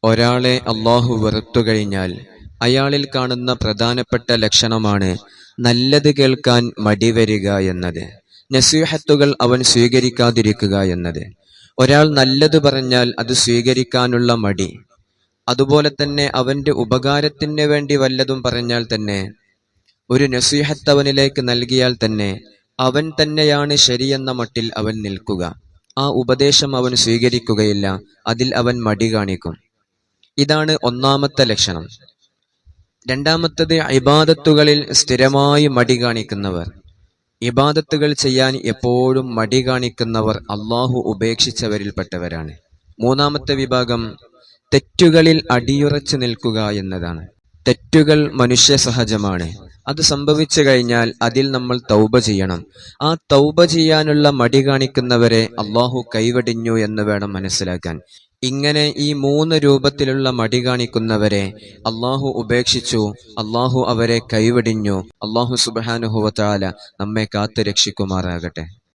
ഒരാളെ അള്ളാഹു വെറുത്തുകഴിഞ്ഞാൽ അയാളിൽ കാണുന്ന പ്രധാനപ്പെട്ട ലക്ഷണമാണ് നല്ലത് കേൾക്കാൻ മടിവരിക എന്നത്, നസീഹത്തുകൾ അവൻ സ്വീകരിക്കാതിരിക്കുക എന്നത്. ഒരാൾ നല്ലത് പറഞ്ഞാൽ അത് സ്വീകരിക്കാനുള്ള മടി, അതുപോലെ തന്നെ അവന്റെ ഉപകാരത്തിന് വേണ്ടി വല്ലതും പറഞ്ഞാൽ തന്നെ, ഒരു നസീഹത്ത് അവനിലേക്ക് നൽകിയാൽ തന്നെ അവൻ തന്നെയാണ് ശരിയെന്ന മട്ടിൽ അവൻ നിൽക്കുക. ആ ഉപദേശം അവൻ സ്വീകരിക്കുകയില്ല, അതിൽ അവൻ മടി കാണിക്കും. ഇതാണ് ഒന്നാമത്തെ ലക്ഷണം. രണ്ടാമത്തത്, ഇബാദത്തുകളിൽ സ്ഥിരമായി മടി കാണിക്കുന്നവർ. ഇബാദത്തുകൾ ചെയ്യാൻ എപ്പോഴും മടി കാണിക്കുന്നവർ അള്ളാഹു ഉപേക്ഷിച്ചവരിൽപ്പെട്ടവരാണ്. മൂന്നാമത്തെ വിഭാഗം തെറ്റുകളിൽ അടിയുറച്ചു നിൽക്കുക എന്നതാണ്. തെറ്റുകൾ മനുഷ്യ സഹജമാണ്. അത് സംഭവിച്ചു കഴിഞ്ഞാൽ അതിൽ നമ്മൾ തൗബ ചെയ്യണം. ആ തൗബ ചെയ്യാനുള്ള മടി കാണിക്കുന്നവരെ അള്ളാഹു കൈവടിഞ്ഞു എന്ന് വേണം മനസ്സിലാക്കാൻ. ഇങ്ങനെ ഈ 3 രൂപത്തിലുള്ള മടി കാണിക്കുന്നവരെ അള്ളാഹു ഉപേക്ഷിച്ചു, അള്ളാഹു അവരെ കൈവടിഞ്ഞു. അള്ളാഹു സുബ്ഹാനഹു വ തആല നമ്മെ കാത്തു രക്ഷിക്കുമാറാകട്ടെ.